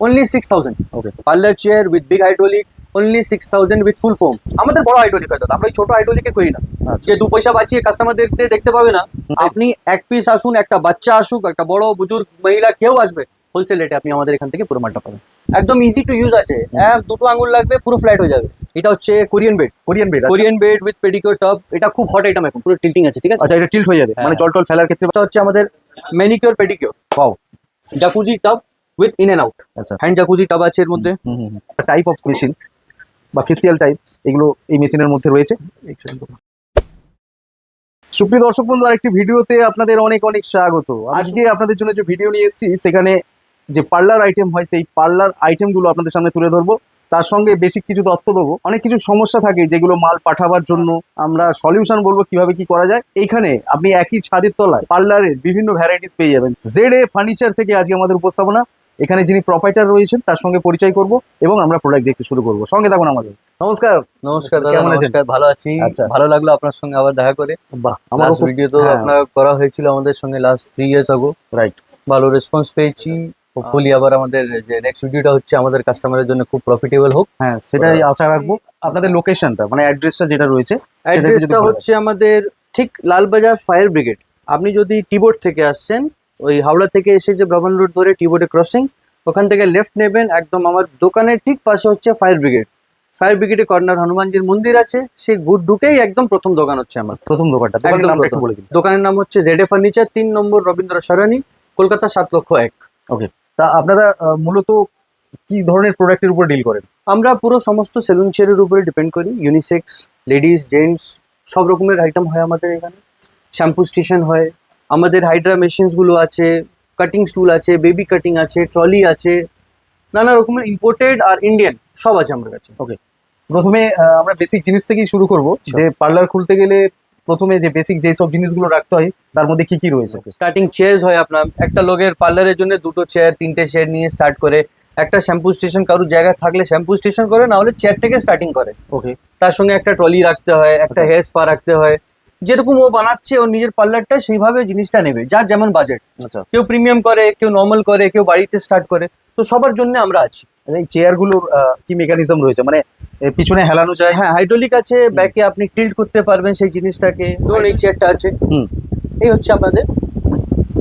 only 6,000. Okay Parlor chair with big hydraulic, only 6,000 with full foam. আমাদের বড় hydraulic হয় দাদা, আমরা এই ছোট হাইড্রোলিকে করি না। আচ্ছা। যে 2 পয়সা বাঁচিয়ে কাস্টমারদের দেখতে পাবে না, আপনি এক পিস আসুন, একটা বাচ্চা আসুক, একটা বড় বুজুর্গ মহিলা কেউ আসবে, হোলসেল রেটে আপনি আমাদের এখান থেকে পুরো মালটা পাবেন। একদম ইজি টু ইউজ আছে, দুটো আঙুল লাগবে, পুরো ফ্ল্যাট হয়ে যাবে। এটা হচ্ছে Korean bed, Korean bed Korean bed with pedicure tub. এটা খুব হট আইটেম, এখন পুরো টিল্টিং আছে, ঠিক আছে? আচ্ছা, এটা টিল্ট হয়ে যাবে মানে হ্যাঁ। জল টল ফেলার ক্ষেত্রে। এটা হচ্ছে আমাদের manicure pedicure, wow. Jacuzzi tub with in and out. আচ্ছা, হ্যান্ড জাকুজি টব আছে এর মধ্যে। টাইপ অফ মেশিন বা ফেসিয়াল টাইপ, এগুলো এই মেশিনের মধ্যে রয়েছে। সুপ্রিয় দর্শক বন্ধু, আরেকটি ভিডিওতে আপনাদের অনেক অনেক স্বাগত। আজকে আপনাদের জন্য যে ভিডিও নিয়ে এসেছি, সেখানে যে পার্লার আইটেম হয়, সেই পার্লার আইটেমগুলো আপনাদের সামনে তুলে ধরবো। তার সঙ্গে বেসিক কিছু তথ্য দেবো। অনেক কিছু সমস্যা থাকে যেগুলো মাল পাঠাবার জন্য আমরা সলিউশন বলবো কিভাবে কি করা যায়। এইখানে আপনি একই ছাদের তলায় পার্লারের বিভিন্ন ভ্যারাইটিস পেয়ে যাবেন। জেড এ ফার্নিচার থেকে আজকে আমাদের উপস্থাপনা। এখানে যিনি প্রোপাইটার রয়েছেন তার সঙ্গে পরিচয় করব এবং আমরা প্রোডাক্ট দেখতে শুরু করবো। সঙ্গে থাকুন আমাদের। নমস্কার। নমস্কার দাদা, কেমন আছেন? নমস্কার, ভালো আছি। আচ্ছা। ভালো লাগলো আপনার সঙ্গে আবার দেখা করে। বাহ, লাস্ট ভিডিও তো হ্যাঁ। আপনার করা হয়েছিল আমাদের সঙ্গে লাস্ট 3 ইয়ার্স আগো। রাইট। ভালো রেসপন্স পেয়েছি। হোপফুলি আবার আমাদের যে নেক্সট ভিডিওটা হচ্ছে আমাদের কাস্টমারের জন্য খুব প্রফিটেবল হোক। হ্যাঁ, সেটাই আশা রাখবো। আপনাদের লোকেশনটা মানে অ্যাড্রেসটা যেটা রয়েছে, অ্যাড্রেসটা হচ্ছে আমাদের ঠিক লালবাজার ফায়ার ব্রিগেড। আপনি যদি টিবোর্ড থেকে আসছেন, ওই হাওড়া থেকে এসে যে ব্রাহ্মণ রোড ধরে টিবোর্ডে ক্রসিং, ওখান থেকে লেফট নেবেন, একদম আমার দোকানের ঠিক পাশে হচ্ছে ফায়ার ব্রিগেড। ফায়ার ব্রিগেডে কর্নার হনুমানজির মন্দির আছে, সেই ঢুকেই একদম প্রথম দোকান হচ্ছে আমার। প্রথম দোকানটা, একদম দোকানের নামটা একটু প্রথম। বলে দিন। দোকানের নাম হচ্ছে জেড এ ফার্নিচার, 3 নম্বর রবীন্দ্র সরণি, কলকাতা 7,01,000। ওকে। তা আপনারা মূলত কি ধরনের প্রোডাক্টের উপর ডিল করেন? আমরা পুরো সমস্ত সেলুন চেয়ারের উপরে ডিপেন্ড করি। ইউনিসেক্স, লেডিস, জেন্টস সব রকমের আইটেম হয় আমাদের এখানে। শ্যাম্পু স্টেশন হয়, আমাদের হাইড্রা মেশিনসগুলো আছে, কাটিং স্টুল আছে, বেবি কাটিং আছে, ট্রলি আছে, নানা রকমের ইম্পোর্টেড আর ইন্ডিয়ান সব আছে আমার কাছে। প্রথমে আমরা বেসিক জিনিস থেকেই শুরু করব। যে পার্লার খুলতে গেলে প্রথমে যে বেসিক যে সব জিনিসগুলো রাখতে হয় তার মধ্যে কি কি রয়েছে? স্টার্টিং চেয়ার্স হয় আপনার। একটা লোকের পার্লারের জন্য 2টো চেয়ার 3টে চেয়ার নিয়ে স্টার্ট করে। একটা শ্যাম্পু স্টেশন কারোর জায়গা থাকলে শ্যাম্পু স্টেশন করে, না হলে চেয়ার থেকে স্টার্টিং করে। ওকে। তার সঙ্গে একটা ট্রলি রাখতে হয়, একটা আচ্ছা। হেয়ার স্পা রাখতে হয়। যেরকম ও বানাচ্ছে ওর নিজের পার্লারটা, সেইভাবে জিনিসটা নেবে, যার যেমন বাজেট। আচ্ছা, কেউ প্রিমিয়াম করে, কেউ নর্মাল করে, কেউ বাড়িতে স্টার্ট করে। তো সবার জন্য আমরা আছি। এই চেয়ারগুলোর কি মেকানিজম রয়েছে? মানে পিছনে হেলানো যায়? হ্যাঁ, হাইড্রোলিক আছে, ব্যাকে আপনি টিল্ট করতে পারবেন সেই জিনিসটাকে। ধরুন এই চেয়ারটা আছে, হুম। এই হচ্ছে আপনাদের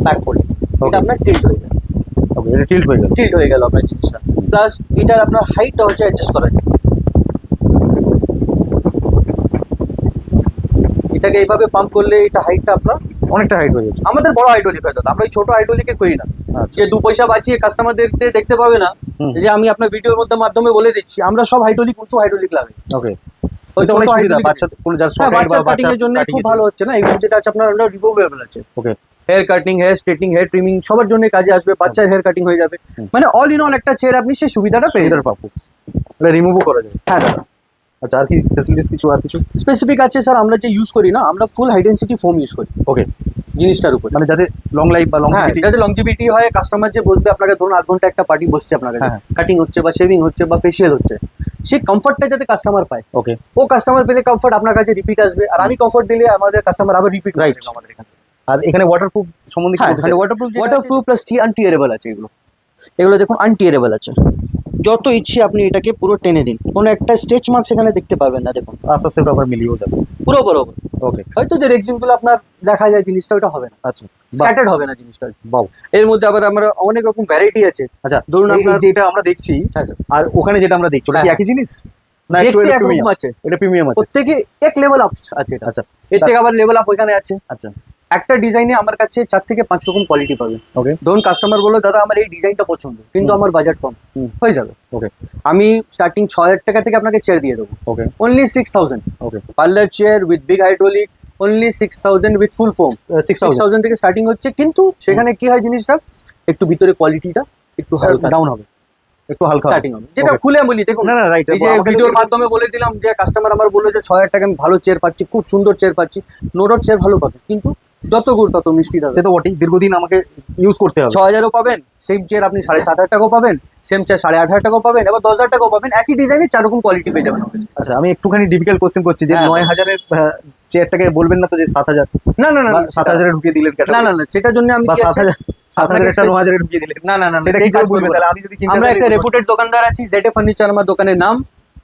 ব্যাক ফোল্ডিং। এটা Okay. আপনার টিল্ট হয়ে গেল, ওকে, এটা টিল্ট হয়ে গেল। টিল্ট হয়ে গেল আপনার জিনিসটা। প্লাস এটার আপনার হাইটটা হচ্ছে অ্যাডজাস্ট করা যায়। এটাকে এইভাবে পাম্প করলে এটা হাইটটা আপনার অনেকটা হাইট হয়ে গেছে। আমাদের বড় হাইড্রোলিক হয় দাদা, আমরা এই ছোট হাইড্রোলিকে করি না। আচ্ছা। যে 2 পয়সা বাঁচিয়ে কাস্টমারদের দেখতে পাবে না, হুম। যে আমি আপনার ভিডিওর মধ্যে মাধ্যমে বলে দিচ্ছি, আমরা সব হাইড্রোলিক উঁচু হাইড্রোলিক লাগাই। ওকে। ওই এটা ছোট অনেক সুবিধা hydraulic- বাচ্চা কোনো যার হ্যাঁ, শর্ট বাচ্চা বা কাটিং এর জন্য cutting খুব ভালো হচ্ছে না। এগুলো যেটা আছে আপনার রিমুভেবল আছে। Okay. Hair cutting, hair straightening, hair trimming সবার জন্য কাজে আসবে। বাচ্চার হেয়ার কাটিং হয়ে যাবে, মানে অল ইন অল একটা চেয়ার আপনি সেই সুবিধাটা পেয়ে সুবিধার পাবো। এটা রিমুভও করা যায়? হ্যাঁ দাদা। আচ্ছা, আর কি ফ্যাসিলিটিস কিছু আর কিছু? স্পেসিফিক আছে স্যার, আমরা যে ইউজ করি না, আমরা ফুল হাই ডেন্সিটি ফোম ইউজ করি ওকে। জিনিসটার উপরে। মানে যাতে লং লাইফ বা হ্যাঁ, লংজিভিটি। যাতে লংজিভিটি হয়, কাস্টমার যে বসবে আপনাকে, ধরুন আধ ঘন্টা একটা পার্টি বসছে আপনার কাছে, হ্যাঁ। কাটিং হচ্ছে বা শেভিং হচ্ছে বা ফেশিয়াল হচ্ছে, সেই কমফর্টটা যাতে কাস্টমার পায়। ওকে। ও কাস্টমার পেলে কমফর্ট আপনার কাছে রিপিট আসবে, আর আমি কমফর্ট দিলে আমাদের কাস্টমার আবার রিপিট Right. করবে আমাদের এখানে। আর এখানে ওয়াটারপ্রুফ সম্বন্ধে কি হ্যাঁ, বলতে চাই? ওয়াটারপ্রুফ প্লাস আনটিয়ারেবল আছে এগুলো। এগুলো দেখুন আনটিয়ারেবল আছে। যত ইচ্ছে আপনি এটাকে পুরো টেনে দিন, কোনো একটা স্টেচ মার্কস এখানে দেখতে পারবেন না। দেখুন আস্তে আস্তে আবার মিলিয়েও যাবে। পুরো বরাবর। ওকে। হয়তো যে রেক্সিনগুলো আপনার দেখা যায় জিনিসটা, ওটা হবে না, আচ্ছা। স্ক্যাটার্ড হবে না জিনিসটা। বাউ। এর মধ্যে আবার আমরা অনেক রকম ভ্যারাইটি আছে। আচ্ছা, ধরুন এই আপনার যেটা আমরা দেখছি হ্যাঁ স্যার, আর ওখানে যেটা আমরা দেখছি ওটা কি হ্যাঁ। একই জিনিস না একটু দেখতে একরকম প্রিমিয়াম? আছে, এটা প্রিমিয়াম আছে। প্রত্যেকে এক লেভেল আপ আছে এটা। আচ্ছা। এর থেকে আবার লেভেল আপ ওইখানে আছে। আচ্ছা। একটা ডিজাইনে আমার কাছে 4 থেকে 5 রকম কোয়ালিটি পাবেন। ওকে। ধরুন কাস্টমার বললো দাদা আমার এই ডিজাইনটা পছন্দ, কিন্তু হুম। আমার বাজেট কম, হুম। হয়ে যাবে। ওকে। আমি স্টার্টিং 6,000 টাকা থেকে আপনাকে চেয়ার দিয়ে দেবো, okay. Only 6,000। Okay. Parlour chair with big hydraulic, only 6,000 with full foam. 6000 6,000 থেকে স্টার্টিং হচ্ছে, কিন্তু সেখানে কি হয় জিনিসটা, একটু ভিতরে কোয়ালিটিটা একটু হালকা ডাউন হবে, একটু হালকা স্টার্টিং হবে। যেটা Okay. খুলে বলি, দেখুন না না রাইট। এই যে ভিডিওর মাধ্যমে বলে দিলাম যে কাস্টমার আমার বললো যে 6,000 টাকা আমি ভালো চেয়ার পাচ্ছি, খুব সুন্দর চেয়ার পাচ্ছি। নো ডাউট চেয়ার ভালো পাবে, কিন্তু যত গুড় তত মিষ্টি দাদা। সে তো বটেই, দীর্ঘদিন আমাকে ইউজ করতে হবে। 6,000ও পাবেন, সেম চেয়ার আপনি 7,500 টাকাও পাবেন, সেম চেয়ার 8,500 টাকাও পাবেন, এবার 10,000 টাকাও পাবেন। একই ডিজাইনে 4 রকম কোয়ালিটি পেয়ে যাবেন আমার কাছে। আচ্ছা, আমি একটুখানি ডিফিকাল্ট কোশ্চেন করছি যে হ্যাঁ। 9,000-এর চেয়ারটাকে বলবেন না তো যে 7,000 না না না বা না, 7,000-এ ঢুকিয়ে দিলেন না ক্যাটাগরি না না, সেটার জন্য আমি বা কি আছে, 7,000 7,000 একটা 9,000 ঢুকিয়ে দিলেন, না না না সেটা সেই কি করে কাজ বলবে? করবো না। তাহলে আমি যদি কিনতে আমরা চাই একটা রেপুটেড দোকানদার আছি, জেডে ফার্নিচার আমার দোকানের নাম।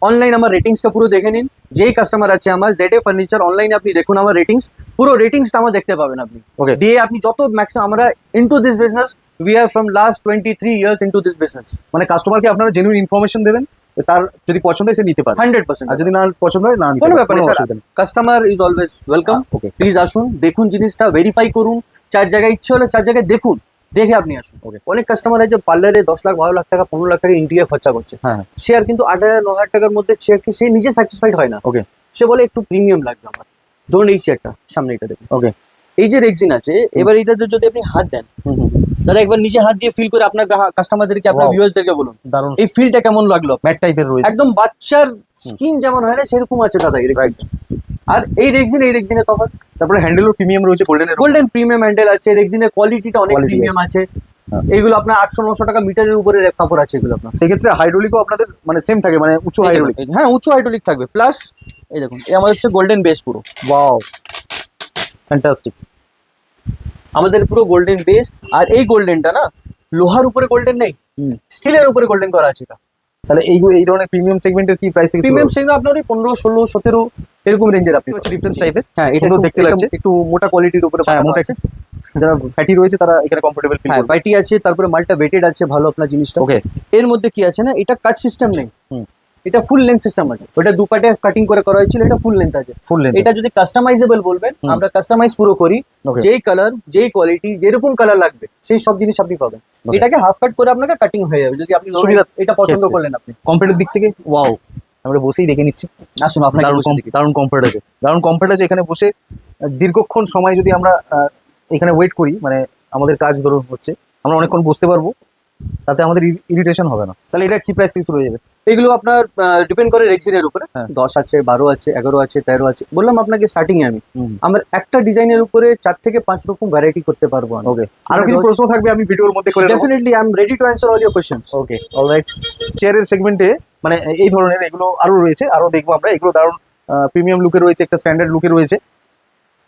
অনলাইন আমার রেটিংসটা পুরো দেখে নিন। যেই কাস্টমার আছে আমার জেডে ফার্নিচার অনলাইনে আপনি দেখুন আমার রেটিংস, পুরো রেটিংসটা আমার দেখতে পাবেন আপনি। ওকে, দিয়ে আপনি যত ম্যাক্সিমাম আমরা into this business, we are from last 23 years into this business. মানে কাস্টমারকে আপনারা জেনুইন ইনফরমেশন দেবেন, তার যদি পছন্দ হয় সে নিতে পারে, 100%। আর যদি না পছন্দ হয় না নিতে কোনো পারে, ব্যাপার নেই স্যার, অসুবিধা নেই। Customer is always welcome. Okay, please আসুন, দেখুন জিনিসটা, ভেরিফাই করুন। 4 জায়গায় ইচ্ছে হলে 4 জায়গায় দেখুন, দেখে আপনি আসুন। Okay. অনেক কাস্টমার আছে পার্লারে 10 লাখ 12 লাখ টাকা 15 লাখ টাকা ইন্টিরিয়ার খরচা করছে, হ্যাঁ, সে আর কিন্তু 8,000 9,000 টাকার মধ্যে সে নিজে স্যাটিসফাইড হয় না। ওকে, সে বলে একটু প্রিমিয়াম লাগবে আমার। ধরুন এই চেয়ারটা সামনে, এটা দেখুন, ওকে, এই যে রেক্সিন আছে, এবার এটাতে যদি আপনি হাত দেন, দাদা একবার নিজে হাত দিয়ে ফিল করে আপনার কাস্টমারদেরকে, আপনার Wow. ভিউয়ার্সদেরকে বলুন দারুণ এই ফিলটা কেমন লাগলো। ম্যাট টাইপের রয়েছে, একদম বাচ্চার স্কিন যেমন হয় না সেরকম আছে দাদা এই রেক্সিন। আর এই রেক্সিনের তফাৎ, তারপরে হ্যান্ডেলও প্রিমিয়াম রয়েছে গোল্ডেনের। গোল্ডেন প্রিমিয়াম হ্যান্ডেল আছে, রেক্সিনের কোয়ালিটিটা অনেক Quality প্রিমিয়াম আছে। হ্যাঁ। এইগুলো আপনার 800-900 টাকা মিটারের উপরে কাপড় আছে এগুলো আপনার। সেক্ষেত্রে হাইড্রোলিকও আপনাদের মানে সেম থাকে, মানে উঁচু হাইড্রোলিক। হ্যাঁ উঁচু হাইড্রোলিক থাকবে, প্লাস এই দেখুন এই আমাদের হচ্ছে গোল্ডেন বেস পুরো। Wow, fantastic. আমাদের পুরো গোল্ডেন বেস। আর এই গোল্ডেনটা না লোহার উপরে গোল্ডেন নেই, স্টিলের উপরে গোল্ডেন করা আছে এটা। তাহলে এই ধরনের প্রিমিয়াম সেগমেন্টের কি প্রাইস থেকে প্রিমিয়াম সেগুলো আপনার ওই 15, 16, 17 এরকম রেঞ্জের আপনি হচ্ছে ডিফারেন্স টাইপের। হ্যাঁ এটা সুন্দর দেখতে লাগছে। একটু মোটা কোয়ালিটির উপরে হ্যাঁ, বানানো মোটা আছে। যারা ফ্যাটি রয়েছে তারা এখানে কমফোর্টেবল ফিল হ্যাঁ করবে। ভাইটি আছে, তারপরে মালটা ওয়েটেড আছে, ভালো আপনার জিনিসটা। ওকে, এর মধ্যে কি আছে না, এটা কাট সিস্টেম নেই, হুম। এটা ফুল লেন্থ সিস্টেম আছে। ওটা দুপাটে কাটিং করে করা হয়েছিল, এটা ফুল লেন্থ আছে। Full length. এটা যদি কাস্টমাইজেবল বলবেন, হুম। আমরা কাস্টমাইজ পুরো করি। ওকে, যেই কালার, যেই কোয়ালিটি, যেরকম কালার লাগবে সেই সব জিনিস আপনি পাবেন। Okay. এটাকে হাফ কাট করে আপনাকে কাটিং হয়ে যাবে যদি আপনি সুবিধা এটা পছন্দ ক্ষেত্রে। করলেন আপনি। কমফোর্টের দিক থেকে ওয়াও, আমরা বসেই দেখে নিচ্ছি। আসুন আপনাকে দারুণ বসে দেখি। দারুণ কমফোর্ট আছে, দারুণ কমফোর্ট আছে। এখানে বসে দীর্ঘক্ষণ সময় যদি আমরা এখানে ওয়েট করি, মানে আমাদের কাজ ধরুন হচ্ছে, আমরা অনেকক্ষণ বসতে পারবো, তাতে আমাদের ইরিটেশন হবে না। তাহলে এটা কি প্রাইস থেকে শুরু হয়ে যাবে? এগুলো আপনার ডিপেন্ড করে রেক্সিনের উপরে। হ্যাঁ। 10 আছে, 12 আছে, 11 আছে, 13 আছে। বললাম আপনাকে স্টার্টিং এ আমি হুম। আমার একটা ডিজাইনের উপরে 4 থেকে 5 রকম ভ্যারাইটি করতে পারবো আমি। ওকে, আরো কিছু প্রশ্ন থাকবে, আমি ভিডিওর মধ্যে করে নেবো। Definitely I am ready to answer all your questions. Okay, alright. চেয়ারের সেগমেন্টে মানে এই ধরনের এগুলো আরো রয়েছে, আরো দেখবো আমরা। এগুলো দারুণ প্রিমিয়াম লুকে রয়েছে, একটা স্ট্যান্ডার্ড লুকে রয়েছে।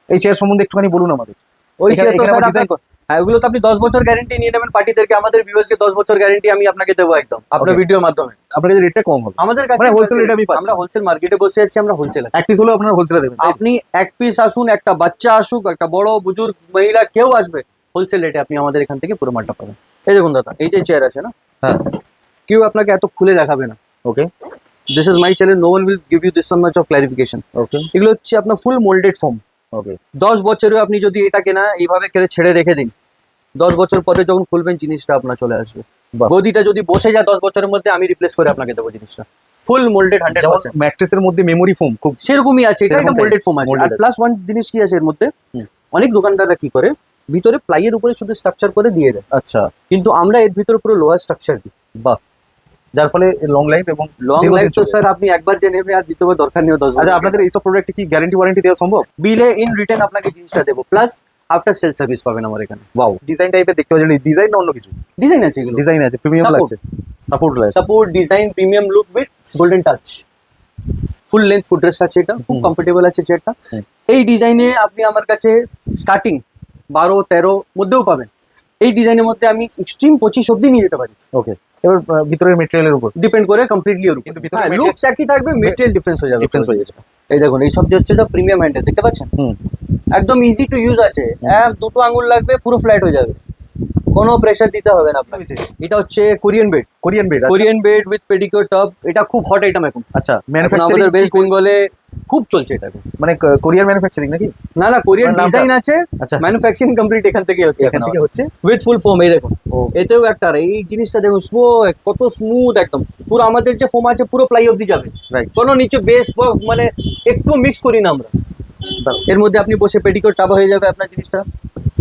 এই চেয়ার সম্বন্ধে একটুখানি বলুন আমাদের। ওই এখানে- চেয়ার তো এখানে স্যার আবার আপনার হ্যাঁ ওগুলো তো আপনি 10 বছর গ্যারান্টি নিয়ে নেবেন পার্টিদেরকে, আমাদের ভিউয়ার্সকে 10 বছর গ্যারান্টি আমি আপনাকে দেবো একদম আপনার Okay. ভিডিওর মাধ্যমে। আপনার কাছে রেটটা কম হবে, আমাদের কাছে মানে wholesale rate আমি পাচ্ছি। আমরা হোলসেল মার্কেটে বসে আছি, আমরা হোলসেল আছি। এক পিস হলেও আপনারা হোলসেলে দেবেন, তাই তো? আপনি এক পিস আসুন, একটা বাচ্চা আসুক, একটা বড় বুজুর্গ মহিলা কেউ আসবে, হোলসেল রেটে আপনি আমাদের এখান থেকে পুরো মালটা পাবেন। এই দেখুন দাদা, এই যে চেয়ার আছে না, হ্যাঁ, কেউ আপনাকে এত খুলে দেখাবে না। Okay, this is my channel, no one will give you this so much of clarification. Okay, এগুলো হচ্ছে আপনার ফুল মোল্ডেড ফোম। ওকে, 10 বছরে আপনি যদি এটাকে না এইভাবে কেড়ে ছেড়ে রেখে দিন, 10 বছর পরে যখন খুলবেন জিনিসটা আপনার চলে আসবে। বাহ। গদিটা যদি বসে যায় 10 বছরের মধ্যে, আমি রিপ্লেস করে আপনাকে দেবো জিনিসটা। ফুল মোল্ডেড যেমন 100%। ম্যাট্রেসের মধ্যে মেমোরি ফোম খুব সেরকমই আছে, এটা সেরকম মোল্ডেড ফোম আছে। molded আর আছে। প্লাস ওয়ান জিনিস কি আছে এর মধ্যে, হুম। অনেক দোকানদাররা কি করে ভিতরে প্লাইয়ের উপরে শুধু স্ট্রাকচার করে দিয়ে দেয়, আচ্ছা, কিন্তু আমরা এর ভিতরে পুরো লোহার স্ট্রাকচার দিই। বাহ, যার ফলে লং লাইফ এবং লং দীর্ঘদিন লাইফ তো চলে। স্যার আপনি একবার যে নেবে আর দ্বিতীয়বার দরকার নেই 10 আচ্ছা, আপনাদের এইসব প্রোডাক্টে কি গ্যারান্টি ওয়ারেন্টি দেওয়া সম্ভব? বিলে ইন রিটার্ন আপনাকে জিনিসটা দেবো, প্লাস আফটার সেল সার্ভিস পাবেন আমার এখানে। ওয়াও, ডিজাইন টাইপের দেখতে পাচ্ছেন, ডিজাইন না অন্য কিছু? ডিজাইন আছে এগুলো, ডিজাইন আছে, প্রিমিয়াম Support. লাগছে, সাপোর্ট লাগছে। Support, design, premium look with golden touch. Full length food dress আছে, এটা খুব হুম। কমফোর্টেবল আছে চেয়ারটা। হুম। এই ডিজাইনে আপনি আমার কাছে স্টার্টিং 12-13 মধ্যেও পাবেন। এই ডিজাইনের মধ্যে আমি এক্সট্রিম 25 অব্দি নিয়ে যেতে পারি, ওকে, এবার ভিতরের মেটেরিয়ালের উপর ডিপেন্ড করে কমপ্লিটলি ওর উপর। কিন্তু ভিতরে হ্যাঁ, material- লুকস একই থাকবে, মেটেরিয়াল ডিফারেন্স হয়ে যাবে। ডিফারেন্স হয়ে যাচ্ছে। এই দেখুন, এই সব যে হচ্ছে প্রিমিয়াম হ্যান্ডেল দেখতে পাচ্ছেন, হুম, একদম ইজি টু ইউজ আছে। দুটো আঙুল লাগবে, পুরো ফ্ল্যাট হয়ে যাবে, কোনো প্রেসার দিতে হবে না আপনাকে। এটা হচ্ছে Korean bed, Korean bed. Korean bed with pedicure top. এটা খুব হট আইটেম এখন। আচ্ছা, এখন ম্যানুফ্যাকচারিং আমাদের ওয়েস্ট বেঙ্গলে খুব চলছে এটা এখন। মানে কোরিয়ান ম্যানুফ্যাকচারিং নাকি? না না, কোরিয়ান নামটা- ডিজাইন আছে, আচ্ছা, ম্যানুফ্যাকচারিং কমপ্লিট এখান থেকে হচ্ছে, এখান থেকে হচ্ছে। With full foam. এই দেখুন, ও, এতেও একটা আর এই জিনিসটা দেখুন, কত স্মুথ একদম। পুরো আমাদের যে ফোম আছে পুরো প্লাই অব্দি যাবে, রাইট, কোনো নিচে বেস মানে একটু মিক্স করি না আমরা। এর মধ্যে আপনি বসে পেডিকিউর টাবা হয়ে যাবে আপনার জিনিসটা।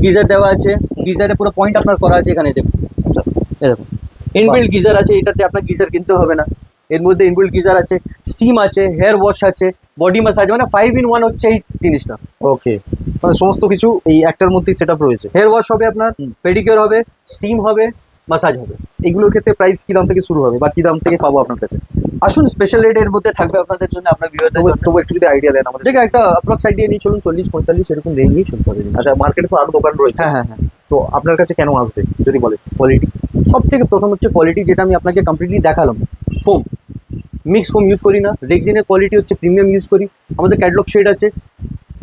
গিজার দেওয়া আছে, গিজারে পুরো পয়েন্ট আপনার করা আছে এখানে দেখুন। আচ্ছা, এই দেখুন, ইনবিল্ট গিজার আছে, এটাতে আপনার গিজার কিনতে হবে না। এর মধ্যে ইনবিল্ট গিজার আছে, স্টিম আছে, হেয়ার ওয়াশ আছে, বডি ম্যাসাজ, মানে 5 in 1 হচ্ছে এই জিনিসটা। ওকে, মানে সমস্ত কিছু এই একটার মধ্যেই সেটআপ রয়েছে। হেয়ার ওয়াশ হবে আপনার, হুম। পেডিকিউর হবে, স্টিম হবে, মাসাজ হবে। এগুলোর ক্ষেত্রে প্রাইস কি দাম থেকে শুরু হবে বা কি দাম থেকে পাবো আপনার কাছে? আসুন স্পেশাল রেটের মধ্যে থাকবে আপনাদের জন্য, আপনার ভিউয়ারদের জন্য। তবু একটু যদি আইডিয়া দেন আমাদের। ঠিক আছে, একটা অ্যাপ্রক্স আইডিয়া নিয়ে চলুন, 40-45 এরকম রেঞ্জেই চলতে হবে। আচ্ছা, মার্কেটে তো আরো দোকান রয়েছে, হ্যাঁ হ্যাঁ হ্যাঁ। তো আপনার কাছে কেন আসবে যদি বলেন? কোয়ালিটি সব থেকে প্রথম হচ্ছে কোয়ালিটি, যেটা আমি আপনাকে কমপ্লিটলি দেখালাম। ফোম, মিক্স ফোম ইউজ করি না। রেক্সিনের কোয়ালিটি হচ্ছে প্রিমিয়াম ইউজ করি। আমাদের ক্যাটলগ শেড আছে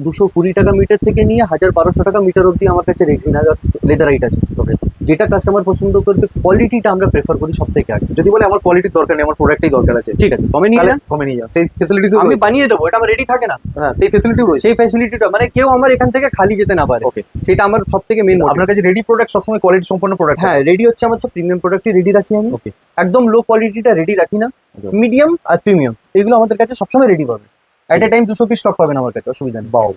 220 টাকা মিটার থেকে নিয়ে 1200 টাকা মিটার অবধি আমার কাছে রেক্সিন আর লেদারাইট আছে। ওকে, যেটা কাস্টমার পছন্দ করবে, কোয়ালিটিটা আমরা প্রেফার করি সব থেকে আগে। যদি বলে আমার কোয়ালিটির দরকার নেই, আমার প্রোডাক্টই দরকার আছে, ঠিক আছে, কমে নিয়ে তাহলে যান, কমে নিয়ে যান, সেই ফেসিলিটিস আমি বানিয়ে দেবো। এটা আমার রেডি থাকে না, হ্যাঁ সেই ফেসিলিটিও রয়েছে। সেই ফ্যাসিলিটিটা মানে কেউ আমার এখান থেকে খালি যেতে না পারে। ওকে, সেটা আমার সব থেকে মেন। আপনার কাছে রেডি প্রোডাক্ট সবসময় কোয়ালিটি সম্পন্ন প্রোডাক্ট? হ্যাঁ, রেডি হচ্ছে আমার সব প্রিমিয়াম প্রোডাক্টই রেডি রাখি আমি। ওকে, একদম লো কোয়ালিটিটা রেডি রাখি না, Okay. মিডিয়াম আর প্রিমিয়াম এগুলো আমাদের কাছে সবসময় রেডি পাবে। At a time 200 piece stock পাবেন আমার কাছে, অসুবিধা নেই। বাও।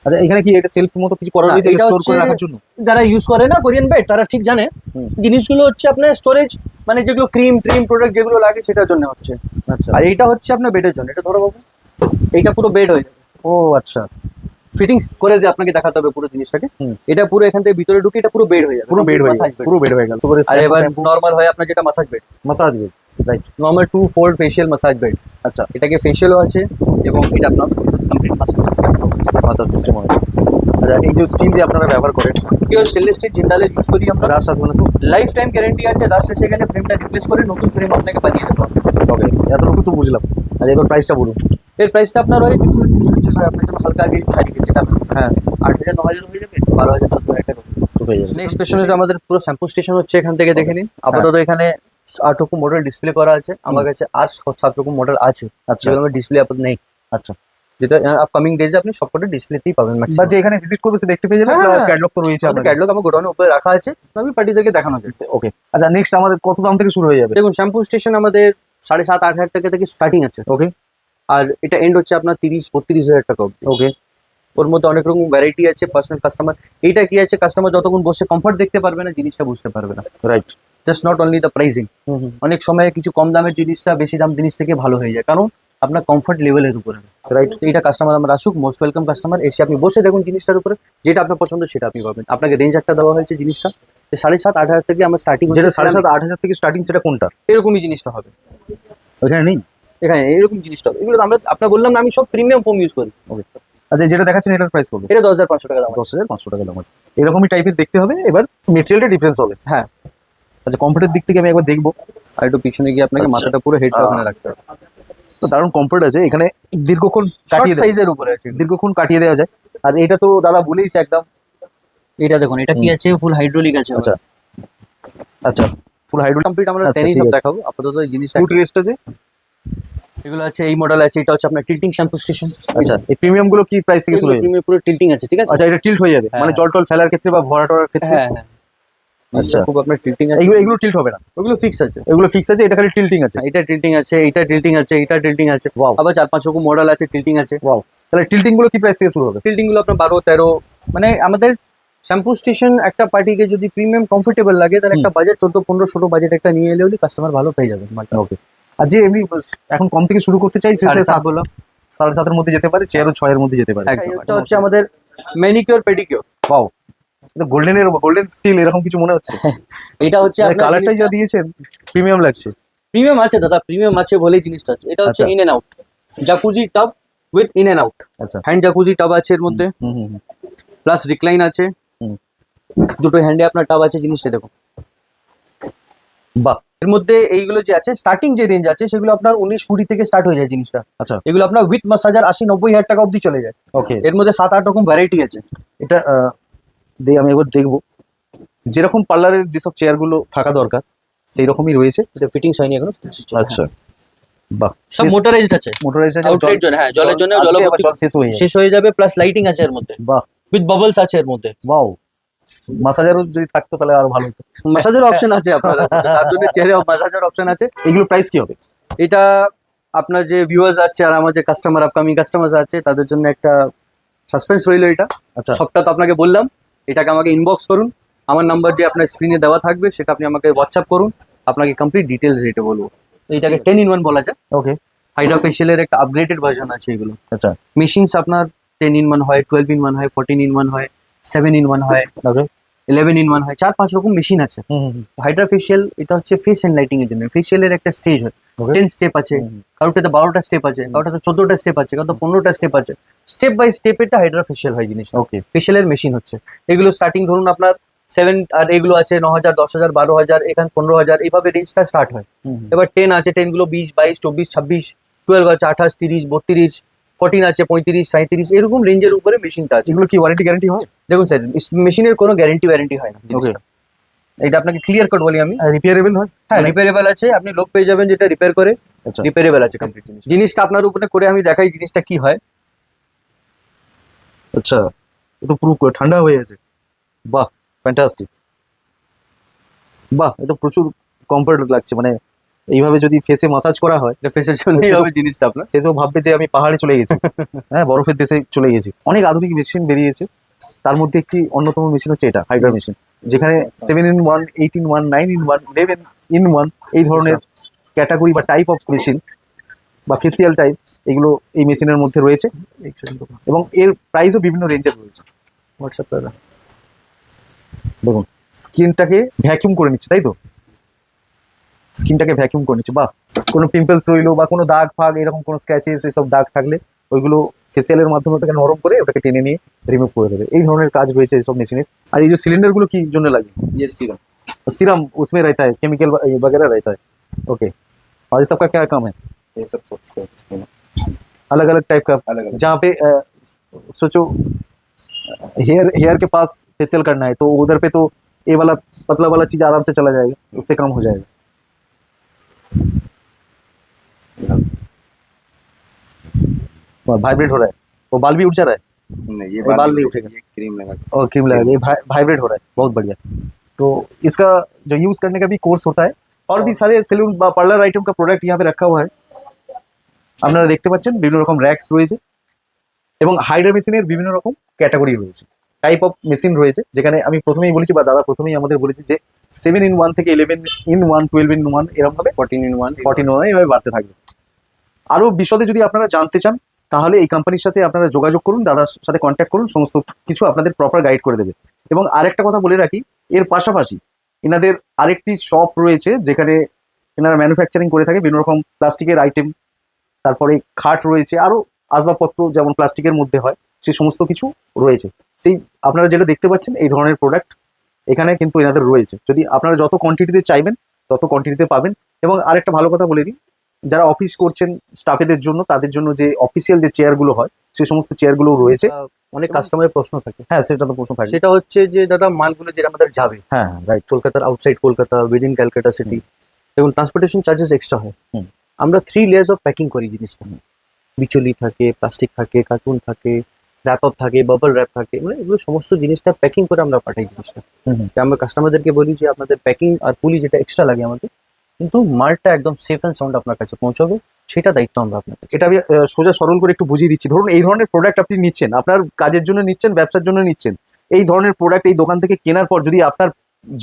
আচ্ছা, এখানে কি এটা সেলফ মতো কিছু করা না, রয়েছে এটা স্টোর করে হচ্ছে- রাখার জন্য? যারা ইউজ করে না কোরিয়ান বেড তারা ঠিক জানে হুম। জিনিসগুলো হচ্ছে আপনার স্টোরেজ, মানে যেগুলো ক্রিম প্রোডাক্ট যেগুলো লাগে সেটার জন্য হচ্ছে। আচ্ছা, আর এইটা হচ্ছে আপনার বেডের জন্য। এটা ধরো বাবু, এইটা পুরো বেড হয়ে যাবে। ও আচ্ছা, ফিটিংস করে দিয়ে আপনাকে দেখাতে হবে পুরো জিনিসটাকে। হুম। এটা পুরো এখান থেকে ভিতরে ঢুকে এটা পুরো বেড হয়ে যাবে, পুরো বেড হয়ে massage গেল, bed। পুরো বেড হয়ে গেল। আর এবার নর্মাল হয় আপনার যেটা massage bed, massage bed, right. Normal 2 fold facial massage bed. আচ্ছা, এটাকে ফেশিয়ালও আছে এবং এটা আপনার complete massage system. Massage system আছে। আচ্ছা, এই যে স্টিল যে আপনারা ব্যবহার করেন, পিওর স্টেনলেস স্টিল জিন্দালের ইউজ করি আমরা। রাস্ট আসবে না তো? লাইফ টাইম গ্যারান্টি আছে, রাস্ট এসে গেলে ফ্রেমটা রিপ্লেস করে নতুন ফ্রেম আপনাকে বানিয়ে দেবো। ওকে, এতটুকু তো বুঝলাম। আচ্ছা, এবার প্রাইসটা বলুন। এর প্রাইসটা আপনার হয় ডিফারেন্ট রেঞ্জেস হয়। আপনার যেমন হালকা গেজ ভারী গেজ, যেটা হ্যাঁ, 8,000 9,000 হয়ে যাবে, 12,000 14,000 টাকা। তো পেয়ে যাবেন। নেক্সট পেছনে যে আমাদের পুরো শ্যাম্পু স্টেশন হচ্ছে, এখান থেকে দেখে নিন। আপাতত এখানে 8 রকম মডেল ডিসপ্লে করা আছে। আমার কাছে আর 7 রকম মডেল আছে, আচ্ছা, যেগুলো আমার ডিসপ্লে আপাতত নেই। আচ্ছা, যেটা আপকামিং ডেজে আপনি সবকটা ডিসপ্লেতেই পাবেন বা ম্যাক্সিমাম। যে এখানে ভিজিট করবে সে দেখতে পেয়ে যাবে, হ্যাঁ, হ্যাঁ। ক্যাটালগ তো রয়েছে আমাদের আপনার। ক্যাটলগ আমার গোডাউনের উপরে রাখা আছে, আমি পার্টিদেরকে দেখানো যায়। ওকে, আচ্ছা, নেক্সট আমাদের কত দাম থেকে শুরু হয়ে যাবে? দেখুন, শ্যাম্পু স্টেশন আমাদের 7,500-8,000 টাকা থেকে স্টার্টিং আছে। ওকে, আর এটা এন্ড হচ্ছে আপনার 30-32,000 টাকা অব্দি। ওকে, ওর মধ্যে অনেক রকম ভ্যারাইটি আছে। পার্সোনাল কাস্টমার, এইটা কি আছে, কাস্টমার যতক্ষণ বসে কমফর্ট দেখতে পারবে না, জিনিসটা বুঝতে পারবে না। Right. Just not only the pricing. অনেক সময় কিছু কম দামের জিনিসটা বেশি দাম জিনিস থেকে ভালো হয়ে যায়, কারণ আপনার কমফর্ট লেভেলের উপরে। রাইট। তো এটা কাস্টমার আমরা আসুক, মোস্ট ওয়েলকাম কাস্টমার। এসে আপনি বসে দেখুন জিনিসটার উপরে, যেটা আপনার পছন্দ সেটা আপনি পাবেন। আপনাকে রেঞ্জ একটা দেওয়া হয়েছে জিনিসটা, 7,500-8,000 থেকে আমার স্টার্টিং। যেটা 7,500-8,000 থেকে স্টার্টিং, সেটা কোনটা? এরকমই জিনিসটা হবে ওইখানে নেই? এখানে, এরকম জিনিসটা হবে। এগুলো তো আমরা আপনার বললাম না, আমি সব প্রিমিয়াম ফোম ইউজ করি। ওকে, আচ্ছা, যেটা দেখাচ্ছেন এটার প্রাইস কত? এটা 10,500 টাকা দাম আছে। 10,500 টাকা দাম আছে। এরকমই টাইপের দেখতে হবে, এবার মেটেরিয়ালটা ডিফারেন্স হবে। হ্যাঁ। আচ্ছা, কমফোর্টের দিক থেকে আমি একবার দেখবো। আর একটু পিছনে গিয়ে আপনাকে আচ্ছা। মাথাটা পুরো হেডটা ওখানে রাখতে হবে। তো দারুণ কমফোর্ট আছে এখানে, দীর্ঘক্ষণ শর্ট কাটিয়ে দেওয়া, সাইজের উপরে আছে। দীর্ঘক্ষণ কাটিয়ে দেওয়া যায়। আর এটা তো দাদা বলেইছে একদম। এটা দেখুন, এটা কি আছে, ফুল হাইড্রোলিক আছে। আচ্ছা, আচ্ছা, ফুল হাইড্রোলিক কমপ্লিট আমরা আচ্ছা, টেনিং ঠিক সব আছে। দেখাবো আপাতত। এই জিনিসটা ফুট রেস্ট আছে। এগুলো আছে, এই মডেল আছে। এটা হচ্ছে আপনার টিল্টিং শ্যাম্পু স্টেশন। আচ্ছা, এই প্রিমিয়াম গুলো কি প্রাইস থেকে শুরু হয়ে যাবে? পুরো টিল্টিং আছে, ঠিক আছে। আচ্ছা, এটা টিল্ট হয়ে যাবে হ্যাঁ। মানে জল টল ফেলার ক্ষেত্রে বা ভরা টরার ক্ষেত্রে? হ্যাঁ হ্যাঁ, আচ্ছা, খুব আপনার টিল্টিং আছে। এগুলো টিল্ট হবে না? ওগুলো ফিক্স আছে। এগুলো ফিক্স আছে, এটা খালি টিল্টিং আছে। হ্যাঁ, এটা টিল্টিং আছে, এইটা টিল্টিং আছে, এইটা টিল্টিং আছে। ওয়াও, আবার 4-5 রকম মডেল আছে, টিল্টিং আছে। ওয়াও। তাহলে টিল্টিং গুলো কি প্রাইস থেকে শুরু হবে? টিল্টিং গুলো আপনার 12-13, মানে আমাদের শ্যাম্পু স্টেশন একটা পার্টিকে যদি প্রিমিয়াম কমফোর্টেবল লাগে, তাহলে একটা বাজেট 14-15 ছোট বাজেট একটা নিয়ে এলে কাস্টমার ভালো পেয়ে যাবে। ওকে, আর যে এমনি এখন কম থেকে শুরু করতে চাই, সে 7.5 বললাম, 7.5 মধ্যে যেতে পারে, 6 এর মধ্যে যেতে পারে। একদম। এটা হচ্ছে আমাদের manicure pedicure. Wow, golden still এরকম কিছু মনে হচ্ছে। এটা হচ্ছে কালারটাই যা দিয়েছেন প্রিমিয়াম লাগছে। প্রিমিয়াম আছে দাদা, প্রিমিয়াম আছে বলেই জিনিসটা আছে। এটা হচ্ছে আচ্ছা। In and out jacuzzi tub with in and out. আচ্ছা, হ্যান্ড জাকুজি টাব আছে এর মধ্যে, হুম হুম হুম। প্লাস রিক্লাইন আছে। হুম। দুটো হ্যান্ডে আপনার টাব আছে। জিনিসটা দেখুন, বাহ, এর মধ্যে এইগুলো যে আছে, স্টার্টিং যে রেঞ্জ আছে সেগুলো আপনার 19-20 থেকে স্টার্ট হয়ে যায় জিনিসটা। আচ্ছা, এগুলো আপনার উইথ মাসাজার 80-90 হাজার টাকা অবধি চলে যায়। ওকে। এর মধ্যে 7-8 রকম ভ্যারাইটি আছে। এটা আমি একবার দেখবো, যেরকম পার্লারের যেসব চেয়ার গুলো থাকা দরকার সেই রকমই রয়েছে। এটা ফিটিংস হয়নি এখনো। আচ্ছা, বাহ, সব মোটরাইজড আছে। মোটরাইজড আছে। আউটলেট জন্য, হ্যাঁ, জলের জন্য আসবে, আবার জলভর্তি জল শেষ হয়ে যাবে। শেষ হয়ে যাবে। প্লাস লাইটিং আছে এর মধ্যে, বাহ, উইথ বাবলস আছে এর মধ্যে। ওয়াও। মাসাজারও যদি থাকতো তাহলে আরো ভালো হতো। মাসাজের অপশন আছে আপনার, তার জন্য চেয়ারে মাসাজের অপশন আছে। এগুলো প্রাইস কি হবে? এটা আপনার যে ভিউয়ার্স আছে আর আমার যে কাস্টমার, আপকামিং কাস্টমার আছে, তাদের জন্য একটা সাসপেন্স রইলো এটা। আচ্ছা, সবটা তো আপনাকে বললাম। এটাকে আমাকে ইনবক্স করুন, আমার নাম্বার যে আপনার স্ক্রিনে দেওয়া থাকবে সেটা আপনি আমাকে হোয়াটসঅ্যাপ করুন, আপনাকে কমপ্লিট ডিটেলস রেটে বলবো। এইটাকে 10-in-1 বলা যায়। ওকে, হাইড্রা ফেশিয়ালের একটা আপগ্রেডেড ভার্সন আছে এগুলো। আচ্ছা, মেশিনস আপনার 10-in-1 হয়, 12-in-1 হয়, 14-in-1 হয়, 7-in-1 হয়। ওকে, 11-in-1 হয়, 4-5 রকম মেশিন আছে। হাইড্রা ফেশিয়াল এটা হচ্ছে ফেস এনলাইটিং এর জন্য। ফেশিয়ালের একটা স্টেজ হয়, Okay. 10 স্টেপ আছে, কারোটাতে 12টা স্টেপ আছে, কারোটাতে 14টা স্টেপ আছে, কারোটা 15টা স্টেপ আছে। স্টেপ বাই স্টেপ এটা হাইড্রা ফেশিয়াল হয় জিনিস। ওকে। ফেশিয়ালের মেশিন হচ্ছে এগুলো স্টার্টিং ধরুন আপনার 7, আর এগুলো আছে 9,000, 10,000, 12,000, এখানে 15,000, এইভাবে রেঞ্জটা স্টার্ট হয়। এবার 10 আছে, 10 গুলো 20, 22, 24, 26, 12 আছে 28, 30, 32, 14 আছে 35, 37, এরকম রেঞ্জের উপরে মেশিনটা আছে। এগুলো কি ওয়ারেন্টি গ্যারান্টি হয়? দেখুন স্যার, মেশিনের কোনো গ্যারেন্টি হয় না জিনিসটা। এটা আপনাকে ক্লিয়ার কাট বলি আমি। রিপেয়ারেবল হয়? হ্যাঁ, রিপেয়ারেবল আছে, আপনি লোক পেয়ে যাবেন যেটা রিপেয়ার করে। আচ্ছা। রিপেয়ারেবল আছে কমপ্লিট জিনিসটা। আপনার উপরে করে আমি দেখাই জিনিসটা কি হয়। আচ্ছা, এ তো পুরো ঠান্ডা হয়ে আছে। বাহ, ফ্যান্টাস্টিক। বাহ, এ তো প্রচুর কমফর্ট লাগছে। মানে এইভাবে যদি ফেসে মাসাজ করা হয়, এটা ফেসের জন্যই সেটা- হবে জিনিসটা আপনার। সে তো ভাববে যে আমি পাহাড়ে চলে গেছি, হ্যাঁ, বরফের দেশে চলে গেছি। অনেক আধুনিক মেশিন বেরিয়েছে, তার মধ্যে একটি অন্যতম মেশিন হচ্ছে এটা হাইড্রা মেশিন, যেখানে 7-in-1, 8-in-1, 9-in-1, 11-in-1 এই ধরনের ক্যাটাগরি বা টাইপ অফ মেশিন বা ফেসিয়াল টাইপ, এগুলো এই মেশিনের মধ্যে রয়েছে এবং এর প্রাইসও বিভিন্ন রেঞ্জের রয়েছে। হোয়াটসঅ্যাপ দেখুন, স্কিনটাকে ভ্যাকিউম করে নিচ্ছে, তাই তো? স্কিনটাকে ভ্যাকিউম করে নিচ্ছে। বাহ, কোনো পিম্পলস রইলো বা কোনো দাগ ফাগ, এরকম কোনো স্ক্র্যাচেস, এসব দাগ থাকলে ওইগুলো ফেসিয়ালের মাধ্যমে ওটাকে নরম করে ওটাকে টেনে নিয়ে রিমুভ করে দেবে। এই ধরনের কাজ রয়েছে এইসব মেশিনের। আর এই যে সিলিন্ডারগুলো কি জন্য লাগে? ये सीरम सीरम उसमें रहता है, केमिकल वगैरह रहता है। ओके, और ये सबका क्या काम है? ये सब स्किन अलग अलग टाइप का, अलग अलग जहाँ पे सोचो हेयर के पास फेशियल करना है तो उधर पे तो ये वाला पतला वाला चीज आराम से चला जाएगा, उससे काम हो जाएगा। वाइब्रेट हो रहा है, वो बाल भी उठ जा रहा है नहीं, ये बाल नहीं उठेगा। ये क्रीम लगा के। और क्रीम लगा, ये वाइब्रेट हो रहा है, बहुत बढ़िया। तो इसका जो यूज करने का भी कोर्स होता है, और भी सारे সেলুন বা পার্লার আইটেম का প্রোডাক্ট यहाँ पे रखा हुआ है। আপনারা দেখতে পাচ্ছেন বিভিন্ন রকম র্যাক্স রয়েছে এবং হাইড্রা মেশিনের বিভিন্ন রকম ক্যাটাগরি রয়েছে, টাইপ অফ মেশিন রয়েছে। যেখানে আমি প্রথমেই বলেছি বা দাদা প্রথমেই আমাদের বলেছি যে 7-in-1 থেকে 11-in-1, 12-in-1 এরকম ভাবে 14-in-1 14-in-1 এভাবে বাড়তে থাকবে। আরো বিশদে যদি আপনারা জানতে চান তাহলে এই কোম্পানির সাথে আপনারা যোগাযোগ করুন, দাদার সাথে কন্ট্যাক্ট করুন, সমস্ত কিছু আপনাদের প্রপার গাইড করে দেবে। এবং আরেকটা কথা বলে রাখি, এর পাশাপাশি এনাদের আরেকটি শপ রয়েছে যেখানে এনারা ম্যানুফ্যাকচারিং করে থাকে বিভিন্ন রকম প্লাস্টিকের আইটেম, তারপরে খাট রয়েছে, আরো আসবাবপত্র যেমন প্লাস্টিকের মধ্যে হয় সেই সমস্ত কিছু রয়েছে। সেই আপনারা যেটা দেখতে পাচ্ছেন এই ধরনের প্রোডাক্ট এখানে কিন্তু এনাদের রয়েছে। যদি আপনারা যত কোয়ান্টিটিতে চাইবেন তত কোয়ান্টিটিতে পাবেন। এবং আরেকটা ভালো কথা বলে দিই, যারা অফিস করছেন স্টাফেদের জন্য, তাদের জন্য যে অফিসিয়াল যে চেয়ারগুলো হয় সেই সমস্ত চেয়ারগুলো রয়েছে। অনেক কাস্টমারের প্রশ্ন থাকে, হ্যাঁ, সেটা তো প্রশ্ন থাকে। সেটা হচ্ছে যে দাদা মালগুলো যেটা আমাদের যাবে হ্যাঁ, রাইট। কলকাতার outside Kolkata, within Calcutta city, দেখুন ট্রান্সপোর্টেশন চার্জেস এক্সট্রা হয়। হুম। আমরা 3 লেয়ার্স অফ প্যাকিং করি জিনিসটা। বিচুলি থাকে, প্লাস্টিক থাকে, কার্টুন থাকে, র্যাপ আপ থাকে, বাবল র্যাপ থাকে, মানে এগুলো সমস্ত জিনিসটা প্যাকিং করে আমরা পাঠাই জিনিসটা। যে আমরা কাস্টমারদেরকে বলি যে আপনাদের প্যাকিং আর পুলি যেটা এক্সট্রা লাগে আমাদের, কিন্তু মালটা একদম সেফ অ্যান্ড সাউন্ড আপনার কাছে পৌঁছাবে, সেটা দায়িত্ব আমরা আপনাকে। এটা আমি সোজা সরল করে একটু বুঝিয়ে দিচ্ছি। ধরুন এই ধরনের প্রোডাক্ট আপনি নিচ্ছেন, আপনার কাজের জন্য নিচ্ছেন, ব্যবসার জন্য নিচ্ছেন। এই ধরনের প্রোডাক্ট এই দোকান থেকে কেনার পর যদি আপনার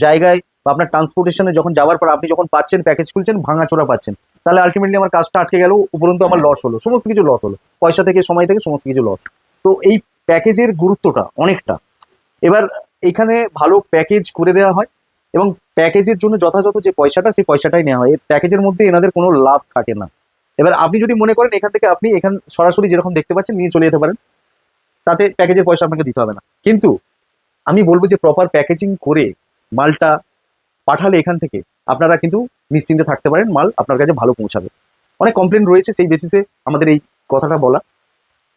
জায়গায় বা আপনার ট্রান্সপোর্টেশনে যখন যাওয়ার পর আপনি যখন পাচ্ছেন, প্যাকেজ খুলছেন, ভাঙাচোরা পাচ্ছেন, তাহলে আলটিমেটলি আমার কাজটা আটকে গেল, উপরন্তু আমার লস হলো, সমস্ত কিছু লস হলো, পয়সা থেকে, সময় থেকে সমস্ত কিছু লস। তো এই প্যাকেজের গুরুত্বটা অনেকটা। এবার এখানে ভালো প্যাকেজ করে দেওয়া হয় এবং প্যাকেজের জন্য যথাযথ যে পয়সাটা সেই পয়সাটাই নেওয়া হয়। এই প্যাকেজের মধ্যে এনাদের কোনো লাভ থাকে না। এবার আপনি যদি মনে করেন এখান থেকে আপনি এখান সরাসরি যেরকম দেখতে পাচ্ছেন নিয়ে চলে যেতে পারেন, তাতে প্যাকেজের পয়সা আপনাকে দিতে হবে না। কিন্তু আমি বলবো যে প্রপার প্যাকেজিং করে মালটা পাঠালে এখান থেকে আপনারা কিন্তু নিশ্চিন্তে থাকতে পারেন, মাল আপনার কাছে ভালো পৌঁছাবে। অনেক কমপ্লেন রয়েছে, সেই বেসিসে আমাদের এই কথাটা বলা।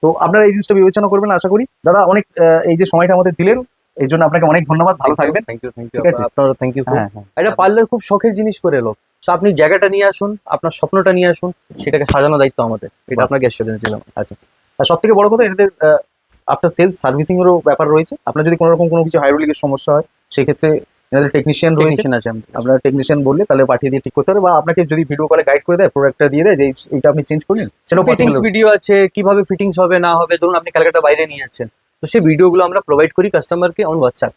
তো আপনারা এই জিনিসটা বিবেচনা করবেন আশা করি। দাদা অনেক এই যে সময়টা আমাদের দিলেন এই জন্য আপনাকে অনেক ধন্যবাদ, ভালো থাকবেন। থ্যাংক ইউ, ঠিক আছে? আপনারা থ্যাংক ইউ। হ্যাঁ, হ্যাঁ। এটা পার্লার খুব শখের জিনিস করে এলো, তো আপনি জায়গাটা নিয়ে আসুন, আপনার স্বপ্নটা নিয়ে আসুন, সেটাকে সাজানো দায়িত্ব আমাদের। এটা বাহ। আপনাকে অ্যাসুরেন্স দিলাম। আচ্ছা, আর সব থেকে বড় কথা এদের আপনার সেলস সার্ভিসিং এরও ব্যাপার রয়েছে। আপনার যদি কোনো রকম কোনো কিছু হাইড্রোলিকের সমস্যা হয় সেক্ষেত্রে এনাদের টেকনিশিয়ান রয়েছে। টেকনিশিয়ান আছে আমাদের। আপনার টেকনিশিয়ান বললে তাহলে পাঠিয়ে দিয়ে ঠিক করতে পারে, বা আপনাকে যদি ভিডিও কলে গাইড করে দেয়, প্রোডাক্টটা দিয়ে দেয় যে এইটা আপনি চেঞ্জ করলেন, সেটাও ফিটিংস পসিবল। ভিডিও আছে, কিভাবে ফিটিংস হবে না হবে, ধরুন আপনি ক্যালকাটা বাইরে নিয়ে যাচ্ছেন, তো সেই ভিডিওগুলো আমরা প্রোভাইড করি কাস্টমারকে অন হোয়াটসঅ্যাপ।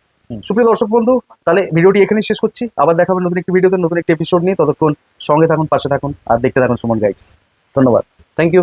সুপ্রিয় দর্শক বন্ধু, তাহলে ভিডিওটি এখানেই শেষ করছি। আবার দেখাবেন নতুন একটি ভিডিওতে, নতুন একটি এপিসোড নিয়ে। ততক্ষণ সঙ্গে থাকুন, পাশে থাকুন আর দেখতে থাকুন সুমন গাইডস। ধন্যবাদ। Thank you.